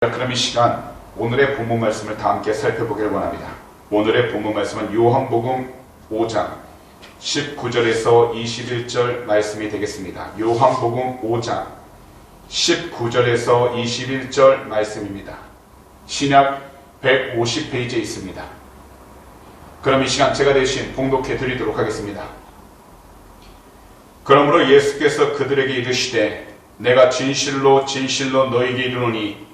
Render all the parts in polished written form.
자, 그럼 이 시간 오늘의 본문 말씀을 다 함께 살펴보기를 원합니다. 오늘의 본문 말씀은 요한복음 5장 19절에서 21절 말씀이 되겠습니다. 요한복음 5장 19절에서 21절 말씀입니다. 신약 150페이지에 있습니다. 그럼 이 시간 제가 대신 봉독해 드리도록 하겠습니다. 그러므로 예수께서 그들에게 이르시되 내가 진실로 진실로 너희에게 이르노니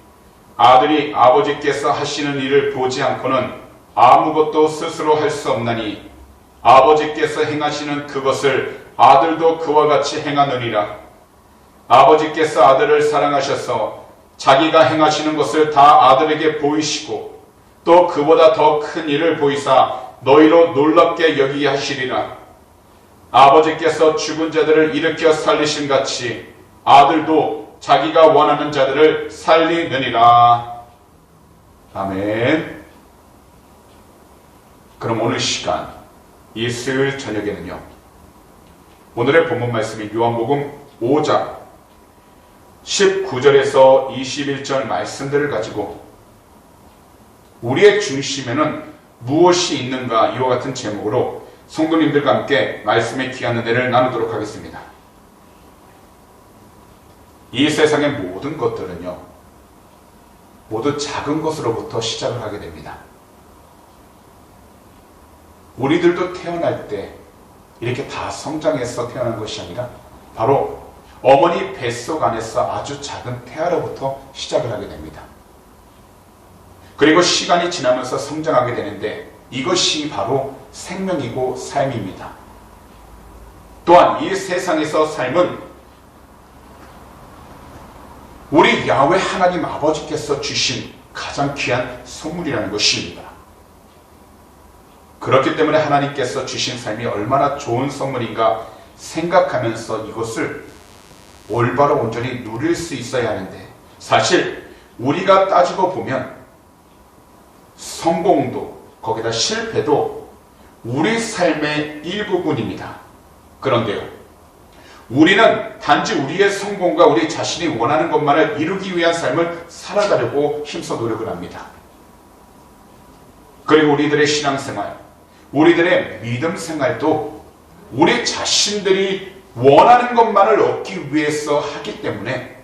아들이 아버지께서 하시는 일을 보지 않고는 아무것도 스스로 할 수 없나니 아버지께서 행하시는 그것을 아들도 그와 같이 행하느니라. 아버지께서 아들을 사랑하셔서 자기가 행하시는 것을 다 아들에게 보이시고 또 그보다 더 큰 일을 보이사 너희로 놀랍게 여기게 하시리라. 아버지께서 죽은 자들을 일으켜 살리신 같이 아들도 자기가 원하는 자들을 살리느니라. 아멘. 그럼 오늘 시간 이 수요일 저녁에는요, 오늘의 본문 말씀인 요한복음 5장 19절에서 21절 말씀들을 가지고 우리의 중심에는 무엇이 있는가 이와 같은 제목으로 성도님들과 함께 말씀의 귀한 은혜를 나누도록 하겠습니다. 이 세상의 모든 것들은요, 모두 작은 것으로부터 시작을 하게 됩니다. 우리들도 태어날 때 이렇게 다 성장해서 태어난 것이 아니라 바로 어머니 뱃속 안에서 아주 작은 태아로부터 시작을 하게 됩니다. 그리고 시간이 지나면서 성장하게 되는데 이것이 바로 생명이고 삶입니다. 또한 이 세상에서 삶은 우리 야훼 하나님 아버지께서 주신 가장 귀한 선물이라는 것입니다. 그렇기 때문에 하나님께서 주신 삶이 얼마나 좋은 선물인가 생각하면서 이것을 올바로 온전히 누릴 수 있어야 하는데, 사실 우리가 따지고 보면 성공도 거기다 실패도 우리 삶의 일부분입니다. 그런데요, 우리는 단지 우리의 성공과 우리 자신이 원하는 것만을 이루기 위한 삶을 살아가려고 힘써 노력을 합니다. 그리고 우리들의 신앙생활, 우리들의 믿음 생활도 우리 자신들이 원하는 것만을 얻기 위해서 하기 때문에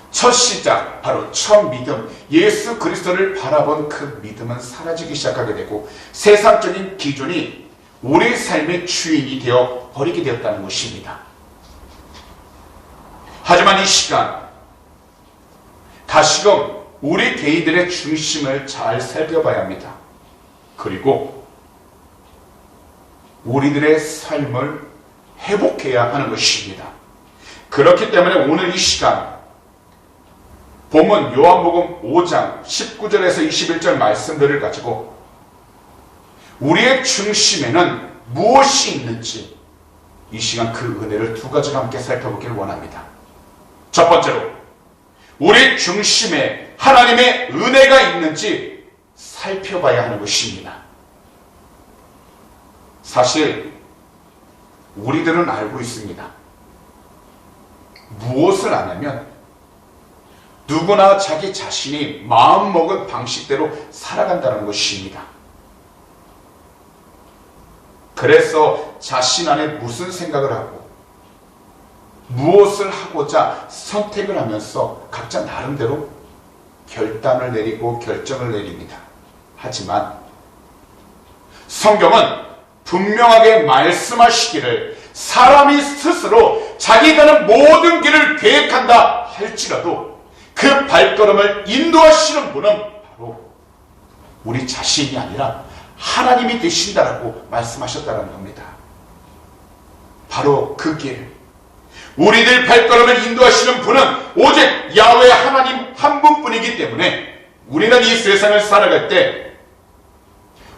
첫 시작, 바로 첫 믿음, 예수 그리스도를 바라본 그 믿음은 사라지기 시작하게 되고 세상적인 기준이 우리 삶의 주인이 되어 버리게 되었다는 것입니다. 하지만 이 시간 다시금 우리 개인들의 중심을 잘 살펴봐야 합니다. 그리고 우리들의 삶을 회복해야 하는 것입니다. 그렇기 때문에 오늘 이 시간 본문 요한복음 5장 19절에서 21절 말씀들을 가지고 우리의 중심에는 무엇이 있는지 이 시간 그 은혜를 두 가지로 함께 살펴보기를 원합니다. 첫 번째로 우리 중심에 하나님의 은혜가 있는지 살펴봐야 하는 것입니다. 사실 우리들은 알고 있습니다. 무엇을 아냐면 누구나 자기 자신이 마음먹은 방식대로 살아간다는 것입니다. 그래서 자신 안에 무슨 생각을 하고 무엇을 하고자 선택을 하면서 각자 나름대로 결단을 내리고 결정을 내립니다. 하지만 성경은 분명하게 말씀하시기를 사람이 스스로 자기 가는 모든 길을 계획한다 할지라도 그 발걸음을 인도하시는 분은 바로 우리 자신이 아니라 하나님이 되신다라고 말씀하셨다는 겁니다. 바로 그 길, 우리들 발걸음을 인도하시는 분은 오직 야훼 하나님 한 분뿐이기 때문에 우리는 이 세상을 살아갈 때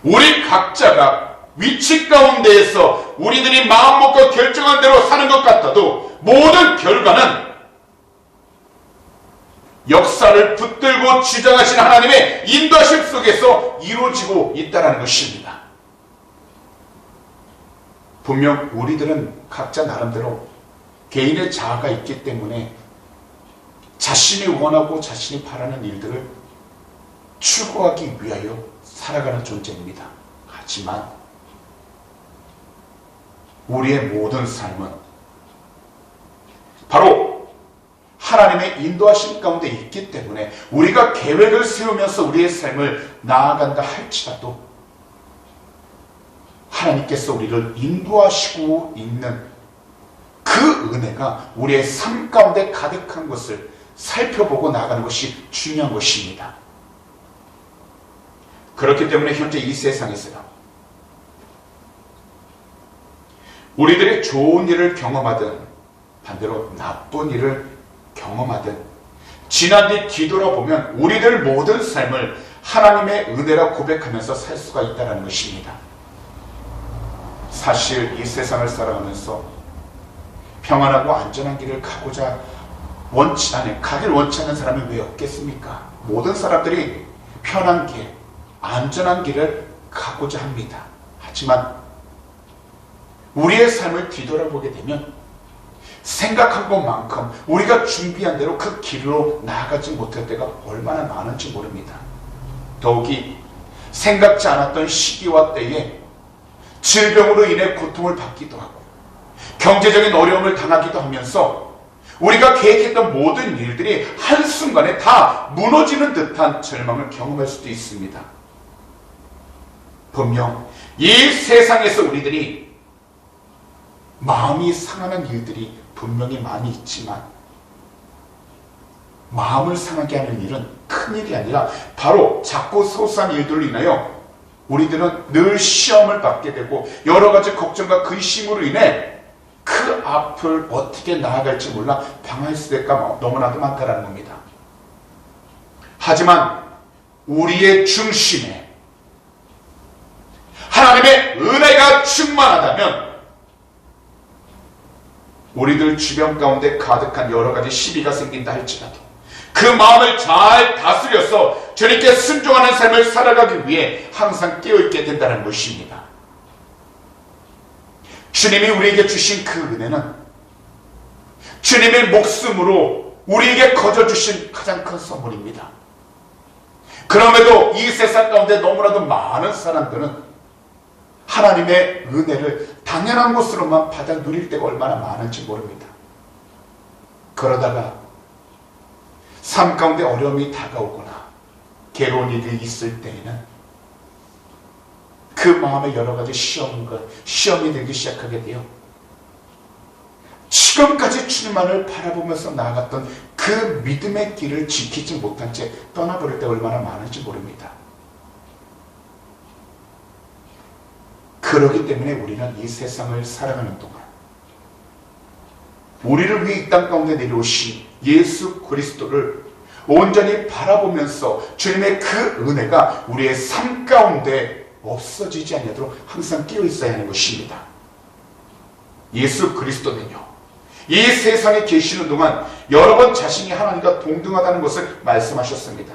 우리 각자가 위치 가운데에서 우리들이 마음먹고 결정한 대로 사는 것 같아도 모든 결과는 역사를 붙들고 주장하신 하나님의 인도하심 속에서 이루어지고 있다는 것입니다. 분명 우리들은 각자 나름대로 개인의 자아가 있기 때문에 자신이 원하고 자신이 바라는 일들을 추구하기 위하여 살아가는 존재입니다. 하지만 우리의 모든 삶은 바로 하나님의 인도하심 가운데 있기 때문에 우리가 계획을 세우면서 우리의 삶을 나아간다 할지라도 하나님께서 우리를 인도하시고 있는 그 은혜가 우리의 삶 가운데 가득한 것을 살펴보고 나아가는 것이 중요한 것입니다. 그렇기 때문에 현재 이 세상에서요, 우리들이 좋은 일을 경험하든 반대로 나쁜 일을 경험하든 지난 뒤 뒤돌아보면 우리들 모든 삶을 하나님의 은혜라 고백하면서 살 수가 있다는 것입니다. 사실 이 세상을 살아가면서 평안하고 안전한 길을 가기를 원치 않는 사람이 왜 없겠습니까? 모든 사람들이 편한 길, 안전한 길을 가고자 합니다. 하지만 우리의 삶을 뒤돌아보게 되면 생각한 것만큼 우리가 준비한 대로 그 길로 나아가지 못할 때가 얼마나 많은지 모릅니다. 더욱이 생각지 않았던 시기와 때에 질병으로 인해 고통을 받기도 하고 경제적인 어려움을 당하기도 하면서 우리가 계획했던 모든 일들이 한순간에 다 무너지는 듯한 절망을 경험할 수도 있습니다. 분명 이 세상에서 우리들이 마음이 상하는 일들이 분명히 많이 있지만 마음을 상하게 하는 일은 큰일이 아니라 바로 작고 소소한 일들로 인하여 우리들은 늘 시험을 받게 되고 여러 가지 걱정과 근심으로 인해 그 앞을 어떻게 나아갈지 몰라 방황했을 때가 너무나도 많다는 겁니다. 하지만 우리의 중심에 하나님의 은혜가 충만하다면 우리들 주변 가운데 가득한 여러 가지 시비가 생긴다 할지라도 그 마음을 잘 다스려서 주님께 순종하는 삶을 살아가기 위해 항상 깨어있게 된다는 것입니다. 주님이 우리에게 주신 그 은혜는 주님의 목숨으로 우리에게 거저주신 가장 큰 선물입니다. 그럼에도 이 세상 가운데 너무나도 많은 사람들은 하나님의 은혜를 당연한 것으로만 받아 누릴 때가 얼마나 많은지 모릅니다. 그러다가 삶 가운데 어려움이 다가오거나 괴로운 일이 있을 때에는 그 마음에 여러 가지 시험이 들기 시작하게 돼요. 지금까지 주님만을 바라보면서 나아갔던 그 믿음의 길을 지키지 못한 채 떠나버릴 때 얼마나 많은지 모릅니다. 그렇기 때문에 우리는 이 세상을 살아가는 동안 우리를 위해 이 땅 가운데 내려오신 예수 그리스도를 온전히 바라보면서 주님의 그 은혜가 우리의 삶 가운데 없어지지 않도록 항상 끼어 있어야 하는 것입니다. 예수 그리스도는요, 이 세상에 계시는 동안 여러 번 자신이 하나님과 동등하다는 것을 말씀하셨습니다.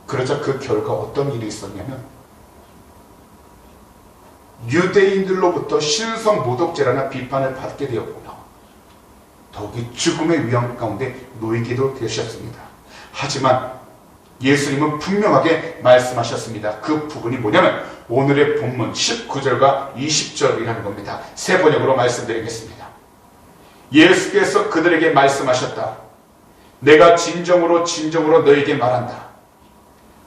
그러자 그 결과 어떤 일이 있었냐면 유대인들로부터 신성 모독죄라는 비판을 받게 되었고요. 더욱이 죽음의 위험 가운데 놓이기도 되셨습니다. 하지만 예수님은 분명하게 말씀하셨습니다. 그 부분이 뭐냐면 오늘의 본문 19절과 20절이라는 겁니다. 세 번역으로 말씀드리겠습니다. 예수께서 그들에게 말씀하셨다. 내가 진정으로 너에게 말한다.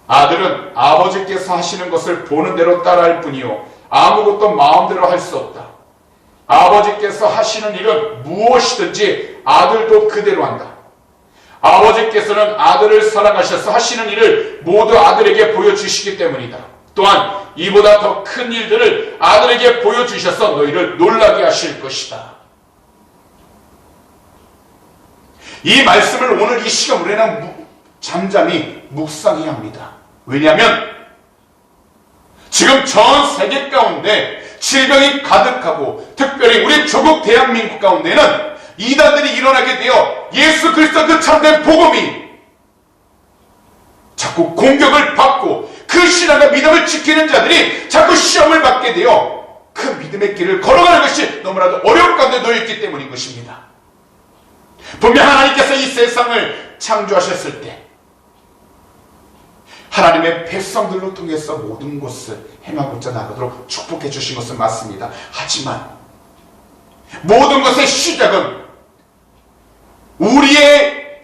아들은 아버지께서 하시는 것을 보는 대로 따라할 뿐이요 아무것도 마음대로 할 수 없다. 아버지께서 하시는 일은 무엇이든지 아들도 그대로 한다. 아버지께서는 아들을 사랑하셔서 하시는 일을 모두 아들에게 보여주시기 때문이다. 또한 이보다 더 큰 일들을 아들에게 보여주셔서 너희를 놀라게 하실 것이다. 이 말씀을 오늘 이 시간 우리는 잠잠히 묵상해야 합니다. 왜냐하면 지금 전 세계 가운데 질병이 가득하고 특별히 우리 조국 대한민국 가운데는 이단들이 일어나게 되어 예수 그리스도 그 참된 복음이 자꾸 공격을 받고 그 신앙과 믿음을 지키는 자들이 자꾸 시험을 받게 되어 그 믿음의 길을 걸어가는 것이 너무나도 어려운 가운데 놓여있기 때문인 것입니다. 분명 하나님께서 이 세상을 창조하셨을 때 하나님의 백성들로 통해서 모든 것을 행하고자 나가도록 축복해 주신 것은 맞습니다. 하지만 모든 것의 시작은 우리의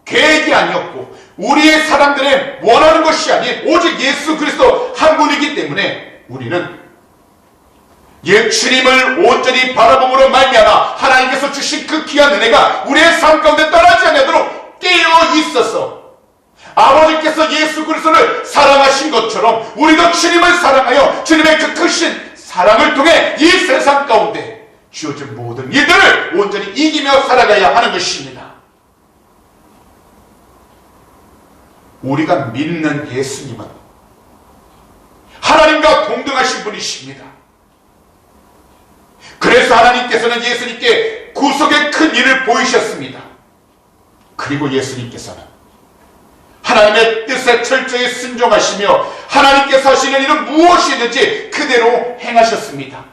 계획이 아니었고 우리의 사람들의 원하는 것이 아닌 오직 예수 그리스도 한 분이기 때문에 우리는 주님을 온전히 바라봄으로 말미암아 하나님께서 주신 그 귀한 은혜가 우리의 삶 가운데 떠나지 않도록 깨어 있어서 아버지께서 예수 그리스도를 사랑하신 것처럼 우리도 주님을 사랑하여 주님의 그 크신 사랑을 통해 이 세상 가운데 주어진 모든 일들을 온전히 이기며 살아가야 하는 것입니다. 우리가 믿는 예수님은 하나님과 동등하신 분이십니다. 그래서 하나님께서는 예수님께 구속의 큰 일을 보이셨습니다. 그리고 예수님께서는 하나님의 뜻에 철저히 순종하시며 하나님께서 하시는 일은 무엇이든지 그대로 행하셨습니다.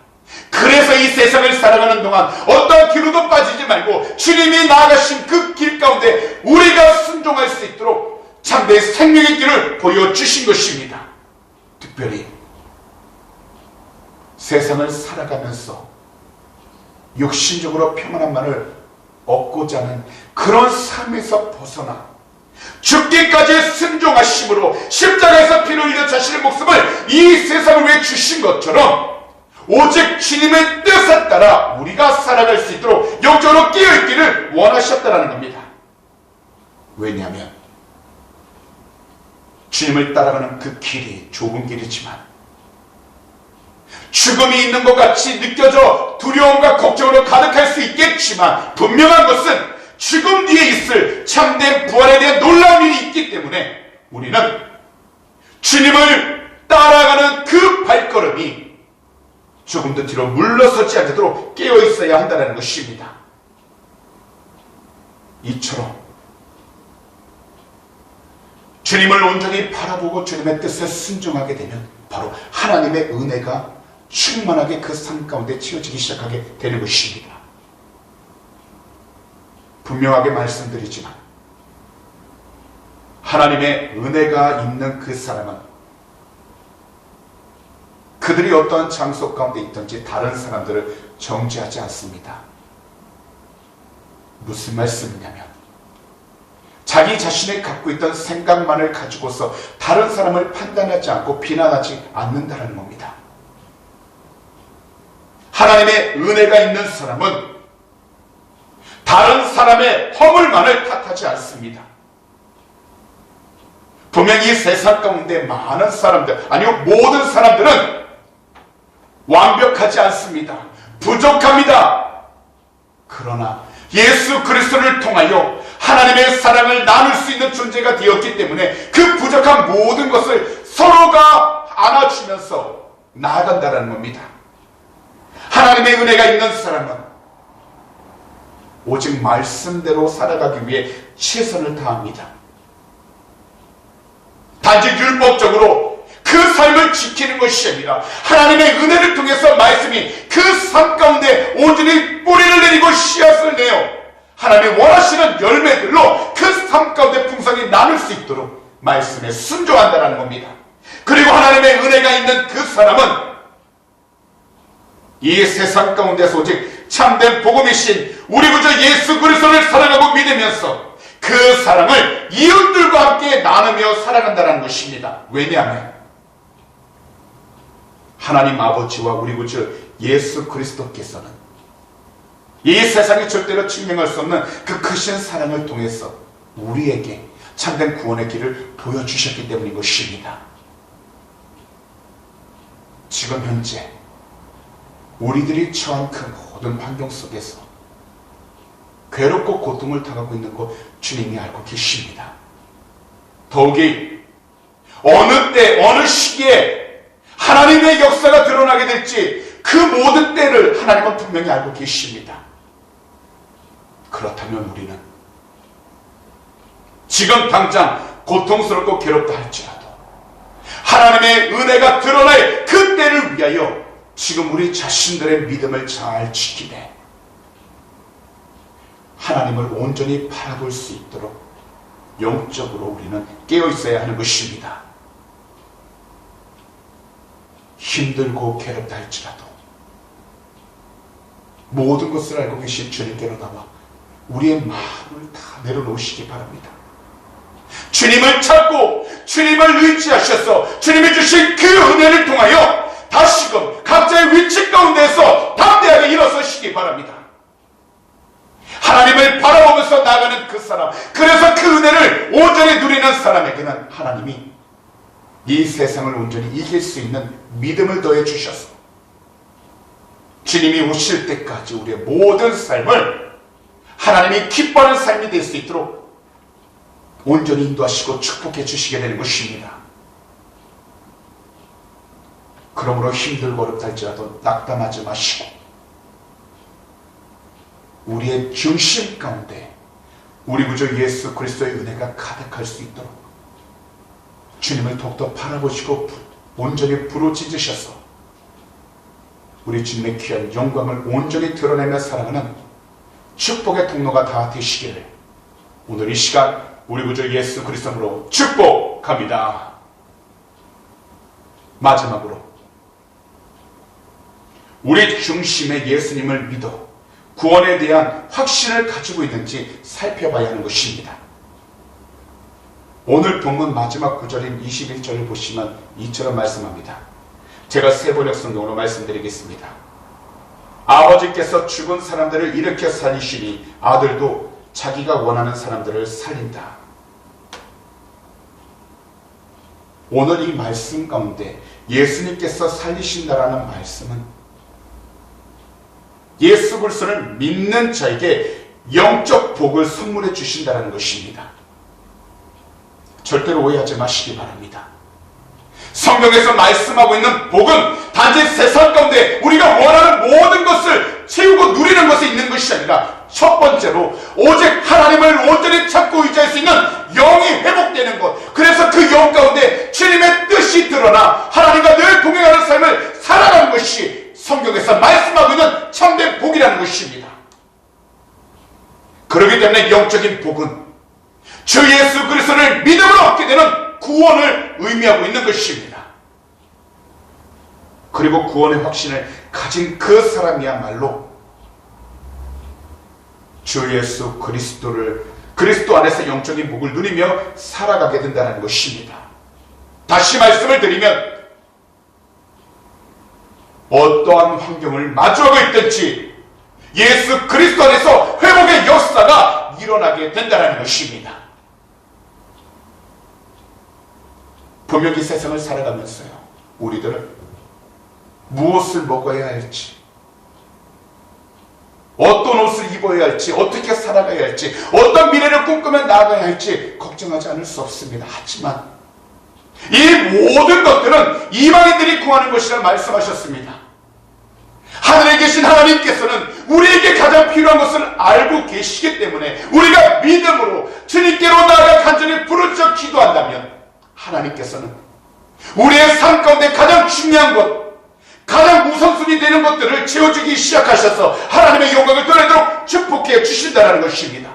그래서 이 세상을 살아가는 동안 어떤 길로도 빠지지 말고 주님이 나아가신 그 길 가운데 우리가 순종할 수 있도록 참된 생명의 길을 보여주신 것입니다. 특별히 세상을 살아가면서 육신적으로 평안함만을 얻고자 하는 그런 삶에서 벗어나 죽기까지 순종하심으로 십자가에서 피를 흘려 자신의 목숨을 이 세상을 위해 주신 것처럼 오직 주님의 뜻에 따라 우리가 살아갈 수 있도록 영적으로 깨어있기를 원하셨다는 겁니다. 왜냐하면 주님을 따라가는 그 길이 좁은 길이지만 죽음이 있는 것 같이 느껴져 두려움과 걱정으로 가득할 수 있겠지만 분명한 것은 죽음 뒤에 있을 참된 부활에 대한 놀라운 일이 있기 때문에 우리는 주님을 따라가는 그 발걸음이 조금도 뒤로 물러서지 않도록 깨어있어야 한다는 것입니다. 이처럼 주님을 온전히 바라보고 주님의 뜻에 순종하게 되면 바로 하나님의 은혜가 충만하게 그 삶 가운데 채워지기 시작하게 되는 것입니다. 분명하게 말씀드리지만 하나님의 은혜가 있는 그 사람은 그들이 어떠한 장소 가운데 있든지 다른 사람들을 정죄하지 않습니다. 무슨 말씀이냐면 자기 자신이 갖고 있던 생각만을 가지고서 다른 사람을 판단하지 않고 비난하지 않는다는 겁니다. 하나님의 은혜가 있는 사람은 다른 사람의 허물만을 탓하지 않습니다. 분명히 세상 가운데 많은 사람들, 아니요 모든 사람들은 완벽하지 않습니다. 부족합니다. 그러나 예수 그리스도를 통하여 하나님의 사랑을 나눌 수 있는 존재가 되었기 때문에 그 부족한 모든 것을 서로가 안아주면서 나아간다는 겁니다. 하나님의 은혜가 있는 사람은 오직 말씀대로 살아가기 위해 최선을 다합니다. 단지 율법적으로 그 삶을 지키는 것이 아니라 하나님의 은혜를 통해서 말씀이 그 삶 가운데 온전히 뿌리를 내리고 씨앗을 내어 하나님이 원하시는 열매들로 그 삶 가운데 풍성히 나눌 수 있도록 말씀에 순종한다는 겁니다. 그리고 하나님의 은혜가 있는 그 사람은 이 세상 가운데서 오직 참된 복음이신 우리 구주 예수 그리스도를 사랑하고 믿으면서 그 사랑을 이웃들과 함께 나누며 살아간다는 것입니다. 왜냐하면 하나님 아버지와 우리 구주 예수 그리스도께서는 이 세상이 절대로 증명할 수 없는 그 크신 사랑을 통해서 우리에게 참된 구원의 길을 보여주셨기 때문인 것입니다. 지금 현재 우리들이 처한 그 모든 환경 속에서 괴롭고 고통을 당하고 있는 것 주님이 알고 계십니다. 더욱이 어느 때 어느 시기에 하나님의 역사가 드러나게 될지 그 모든 때를 하나님은 분명히 알고 계십니다. 그렇다면 우리는 지금 당장 고통스럽고 괴롭다 할지라도 하나님의 은혜가 드러날 그 때를 위하여 지금 우리 자신들의 믿음을 잘 지키되 하나님을 온전히 바라볼 수 있도록 영적으로 우리는 깨어 있어야 하는 것입니다. 힘들고 괴롭다 할지라도 모든 것을 알고 계신 주님께로 나와 우리의 마음을 다 내려놓으시기 바랍니다. 주님을 찾고 주님을 의지하셔서 주님이 주신 그 은혜를 통하여 다시금 각자의 위치 가운데에서 담대하게 일어서시기 바랍니다. 하나님을 바라보면서 나가는 그 사람, 그래서 그 은혜를 온전히 누리는 사람에게는 하나님이 이 세상을 온전히 이길 수 있는 믿음을 더해 주셔서 주님이 오실 때까지 우리의 모든 삶을 하나님이 기뻐하는 삶이 될 수 있도록 온전히 인도하시고 축복해 주시게 되는 것입니다. 그러므로 힘들고 어렵다 할지라도 낙담하지 마시고 우리의 중심 가운데 우리 구주 예수 그리스도의 은혜가 가득할 수 있도록 주님을 더욱더 바라보시고 온전히 부르짖으셔서 우리 주님의 귀한 영광을 온전히 드러내며 살아가는 축복의 통로가 다 되시기를 오늘 이 시간 우리 구주 예수 그리스도로 축복합니다. 마지막으로 우리 중심의 예수님을 믿어 구원에 대한 확신을 가지고 있는지 살펴봐야 하는 것입니다. 오늘 본문 마지막 구절인 21절을 보시면 이처럼 말씀합니다. 제가 세번역 성경으로 말씀드리겠습니다. 아버지께서 죽은 사람들을 일으켜 살리시니 아들도 자기가 원하는 사람들을 살린다. 오늘 이 말씀 가운데 예수님께서 살리신다라는 말씀은 예수 그리스도를 믿는 자에게 영적 복을 선물해 주신다는 것입니다. 절대로 오해하지 마시기 바랍니다. 성경에서 말씀하고 있는 복은 단지 세상 가운데 우리가 원하는 모든 것을 채우고 누리는 것에 있는 것이 아니라 첫 번째로 오직 하나님을 온전히 찾고 의지할 수 있는 영이 회복되는 것, 그래서 그 영 가운데 주님의 뜻이 드러나 하나님과 늘 동행하는 삶을 살아가는 것이 성경에서 말씀하고 있는 참된 복이라는 것입니다. 그렇기 때문에 영적인 복은 주 예수 그리스도를 믿음으로 얻게 되는 구원을 의미하고 있는 것입니다. 그리고 구원의 확신을 가진 그 사람이야말로 주 예수 그리스도 안에서 영적인 복을 누리며 살아가게 된다는 것입니다. 다시 말씀을 드리면 어떠한 환경을 마주하고 있든지 예수 그리스도 안에서 회복의 역사가 일어나게 된다는 것입니다. 분명히 세상을 살아가면서요, 우리들은 무엇을 먹어야 할지, 어떤 옷을 입어야 할지, 어떻게 살아가야 할지, 어떤 미래를 꿈꾸며 나아가야 할지 걱정하지 않을 수 없습니다. 하지만 이 모든 것들은 이방인들이 구하는 것이라 말씀하셨습니다. 하늘에 계신 하나님께서는 우리에게 가장 필요한 것을 알고 계시기 때문에 우리가 믿음으로 주님께로 나아가 간절히 부르짖어 기도한다면 하나님께서는 우리의 삶 가운데 가장 중요한 것, 가장 우선순위 되는 것들을 채워주기 시작하셔서 하나님의 영광을 드러내도록 축복해 주신다는 것입니다.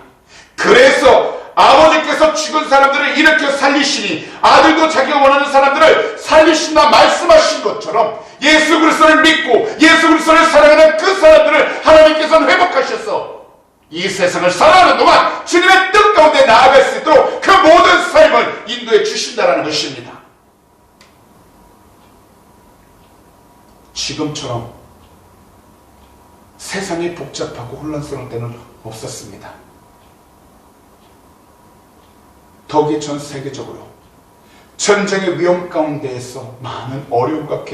그래서 아버지께서 죽은 사람들을 일으켜 살리시니 아들도 자기가 원하는 사람들을 살리신다 말씀하신 것처럼 예수 그리스도를 믿고 예수 그리스도를 사랑하는 그 사람들을 하나님께서는 회복하셔서 이 세상을 살아가는 동안 주님의 뜻 가운데 나아갈 수 있도록 그 모든 삶을 인도해 주신다는 것입니다. 지금처럼 세상이 복잡하고 혼란스러운 때는 없었습니다. 더욱이 전 세계적으로 전쟁의 위험 가운데에서 많은 어려움과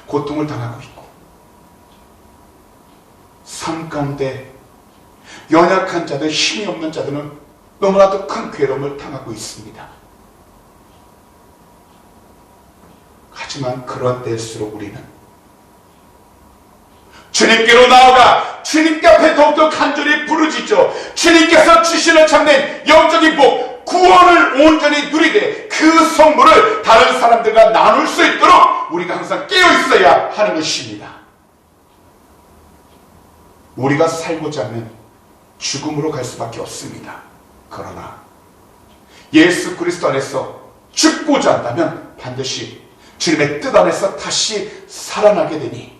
고통을 당하고 있고 삶 가운데 연약한 자들, 힘이 없는 자들은 너무나도 큰 괴로움을 당하고 있습니다. 하지만 그런 때일수록 우리는 주님께로 나아가 주님께 앞에 더욱더 간절히 부르짖죠. 주님께서 주시는 참된 영적인 복, 구원을 온전히 누리되 그 선물을 다른 사람들과 나눌 수 있도록 우리가 항상 깨어 있어야 하는 것입니다. 우리가 살고자 하면 죽음으로 갈 수밖에 없습니다. 그러나 예수 그리스도 안에서 죽고자 한다면 반드시 주님의 뜻 안에서 다시 살아나게 되니,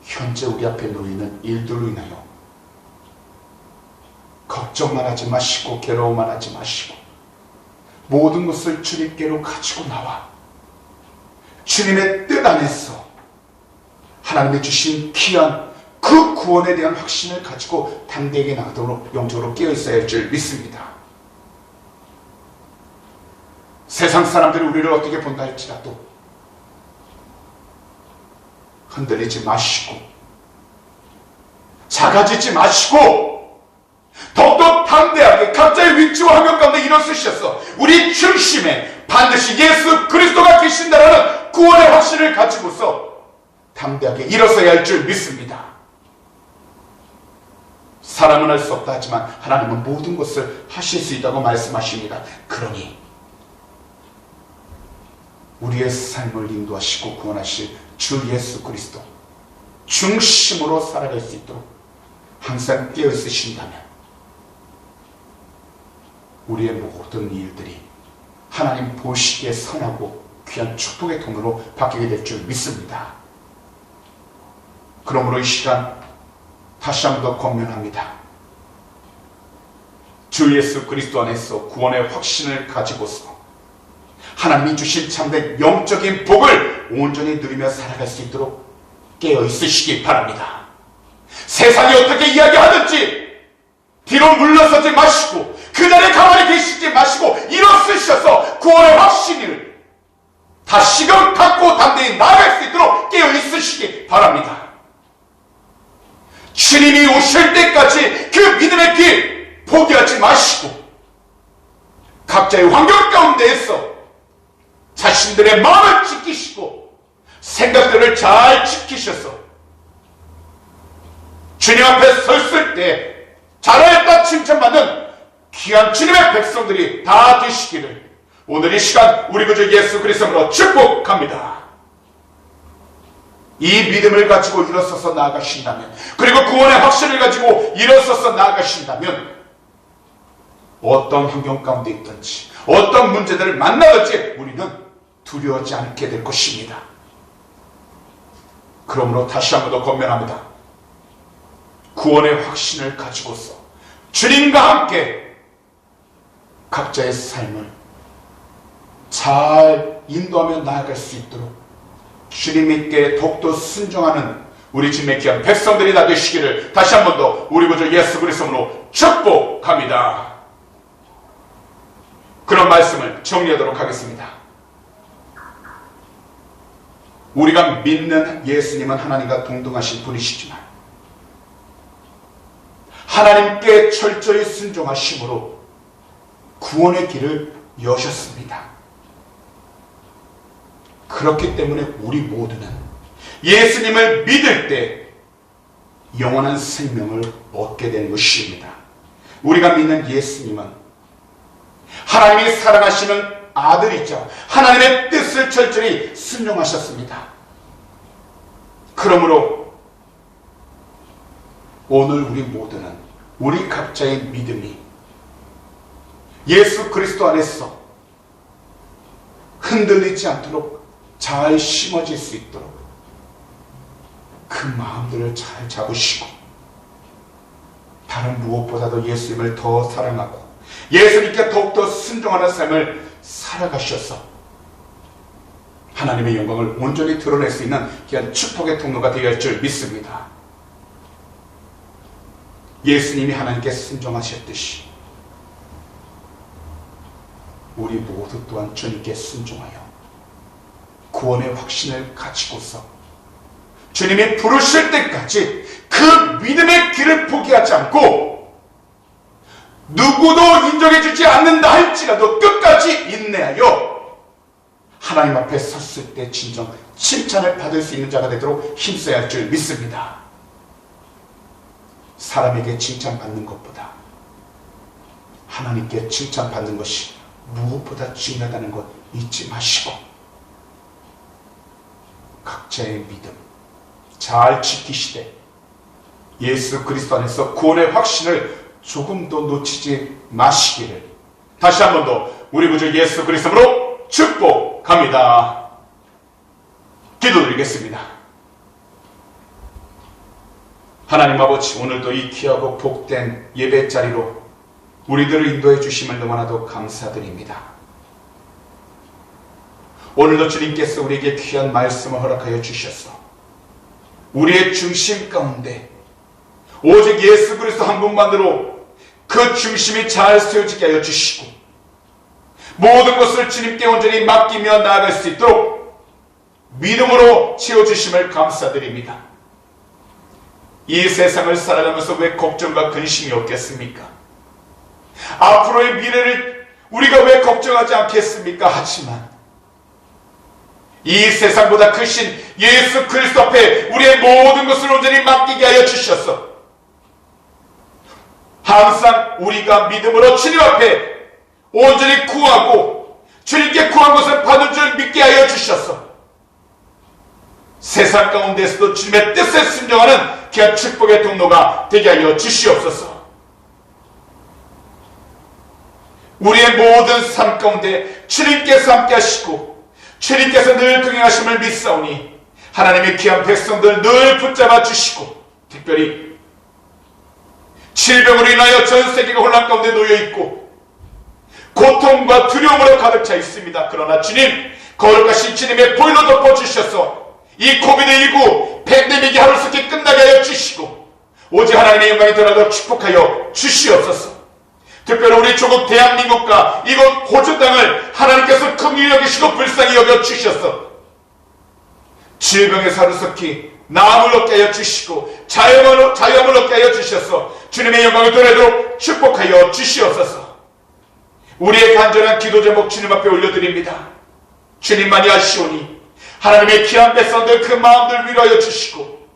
현재 우리 앞에 놓이는 일들로 인하여 걱정만 하지 마시고 괴로움만 하지 마시고 모든 것을 주님께로 가지고 나와 주님의 뜻 안에서 하나님이 주신 귀한 그 구원에 대한 확신을 가지고 담대하게 나가도록 영적으로 깨어있어야 할 줄 믿습니다. 세상 사람들이 우리를 어떻게 본다 할지라도 흔들리지 마시고 작아지지 마시고 더욱더 담대하게 각자의 위치와 환경 가운데 일어서셔서 우리 중심에 반드시 예수 그리스도가 계신다라는 구원의 확신을 가지고서 담대하게 일어서야 할 줄 믿습니다. 사람은 할 수 없다 하지만 하나님은 모든 것을 하실 수 있다고 말씀하십니다. 그러니 우리의 삶을 인도하시고 구원하실 주 예수 그리스도 중심으로 살아갈 수 있도록 항상 깨어있으신다면 우리의 모든 일들이 하나님 보시기에 선하고 귀한 축복의 통로로 바뀌게 될 줄 믿습니다. 그러므로 이 시간 다시 한 번 더 권면합니다. 주 예수 그리스도 안에서 구원의 확신을 가지고서 하나님이 주신 참된 영적인 복을 온전히 누리며 살아갈 수 있도록 깨어 있으시기 바랍니다. 세상이 어떻게 이야기하든지 뒤로 물러서지 마시고 그 자리에 가만히 계시지 마시고 일어서셔서 구원의 확신을 다시금 갖고 담대히 나아갈 수 있도록 깨어 있으시기 바랍니다. 주님이 오실 때까지 그 믿음의 길 포기하지 마시고 각자의 환경 가운데에서 자신들의 마음을 지키시고 생각들을 잘 지키셔서 주님 앞에 섰을 때 잘하였다 칭찬받는 귀한 주님의 백성들이 다 되시기를 오늘 이 시간 우리 구주 예수 그리스도로 축복합니다. 이 믿음을 가지고 일어서서 나아가신다면, 그리고 구원의 확신을 가지고 일어서서 나아가신다면 어떤 환경 가운데 있든지 어떤 문제들을 만나든지 우리는 두려워하지 않게 될 것입니다. 그러므로 다시 한 번 더 권면합니다. 구원의 확신을 가지고서 주님과 함께 각자의 삶을 잘 인도하며 나아갈 수 있도록 주님께 더욱더 순종하는 우리 주님의 귀한 백성들이 다 되시기를 다시 한 번 더 우리 구주 예수 그리스도로 축복합니다. 그런 말씀을 정리하도록 하겠습니다. 우리가 믿는 예수님은 하나님과 동등하신 분이시지만 하나님께 철저히 순종하심으로 구원의 길을 여셨습니다. 그렇기 때문에 우리 모두는 예수님을 믿을 때 영원한 생명을 얻게 되는 것입니다. 우리가 믿는 예수님은 하나님이 사랑하시는 아들이죠. 하나님의 뜻을 철저히 순종하셨습니다. 그러므로 오늘 우리 모두는 우리 각자의 믿음이 예수 그리스도 안에서 흔들리지 않도록 잘 심어질 수 있도록 그 마음들을 잘 잡으시고 다른 무엇보다도 예수님을 더 사랑하고 예수님께 더욱더 순종하는 삶을 살아가셔서 하나님의 영광을 온전히 드러낼 수 있는 귀한 축복의 통로가 되어야 할 줄 믿습니다. 예수님이 하나님께 순종하셨듯이 우리 모두 또한 주님께 순종하여 구원의 확신을 가지고서 주님이 부르실 때까지 그 믿음의 길을 포기하지 않고 누구도 인정해주지 않는다 할지라도 끝까지 인내하여 하나님 앞에 섰을 때 진정 칭찬을 받을 수 있는 자가 되도록 힘써야 할 줄 믿습니다. 사람에게 칭찬받는 것보다 하나님께 칭찬받는 것이 무엇보다 중요하다는 것 잊지 마시고 각자의 믿음 잘 지키시되 예수 그리스도 안에서 구원의 확신을 조금도 놓치지 마시기를 다시 한 번 더 우리 구주 예수 그리스도로 축복합니다. 기도드리겠습니다. 하나님 아버지, 오늘도 이 귀하고 복된 예배 자리로 우리들을 인도해 주심을 너무나도 감사드립니다. 오늘도 주님께서 우리에게 귀한 말씀을 허락하여 주셔서 우리의 중심 가운데 오직 예수 그리스도 한 분만으로 그 중심이 잘 세워지게 하여 주시고 모든 것을 주님께 온전히 맡기며 나아갈 수 있도록 믿음으로 채워주심을 감사드립니다. 이 세상을 살아가면서 왜 걱정과 근심이 없겠습니까? 앞으로의 미래를 우리가 왜 걱정하지 않겠습니까? 하지만 이 세상보다 크신 예수 그리스도 앞에 우리의 모든 것을 온전히 맡기게 하여 주셔서 항상 우리가 믿음으로 주님 앞에 온전히 구하고 주님께 구한 것을 받을 줄 믿게 하여 주셔서 세상 가운데서도 주님의 뜻에 순종하는 귀한 축복의 통로가 되게 하여 주시옵소서. 우리의 모든 삶 가운데 주님께서 함께 하시고 주님께서 늘 동행하심을 믿사오니 하나님의 귀한 백성들 늘 붙잡아 주시고 특별히 질병으로 인하여 전 세계가 혼란 가운데 놓여있고 고통과 두려움으로 가득 차 있습니다. 그러나 주님, 거룩하신 주님의 보혈로 덮어주셔서 이 코비드19 팬데믹이 하루속히 끝나게 하여 주시고 오직 하나님의 영광이 드러나도록 축복하여 주시옵소서. 특별히 우리 조국 대한민국과 이곳 호주 땅을 하나님께서 긍휼히 여기시고 불쌍히 여겨 주셔서 질병에서 하루속히 나음을 얻게 하여 주시고 자유함을 얻게 하여 주셔서 주님의 영광을 드러나도록 축복하여 주시옵소서. 우리의 간절한 기도 제목 주님 앞에 올려드립니다. 주님만이 아시오니 하나님의 귀한 백성들 그 마음들 위로하여 주시고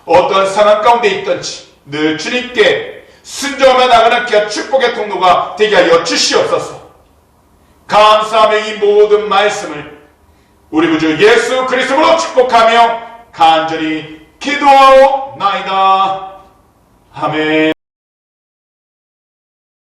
어떠한 상황 가운데 있든지 늘 주님께 순종하며 나가는 귀한 축복의 통로가 되게 하여 주시옵소서. 감사하며 이 모든 말씀을 우리 구주 예수 그리스도로 축복하며 간절히 기도하옵나이다. 아멘.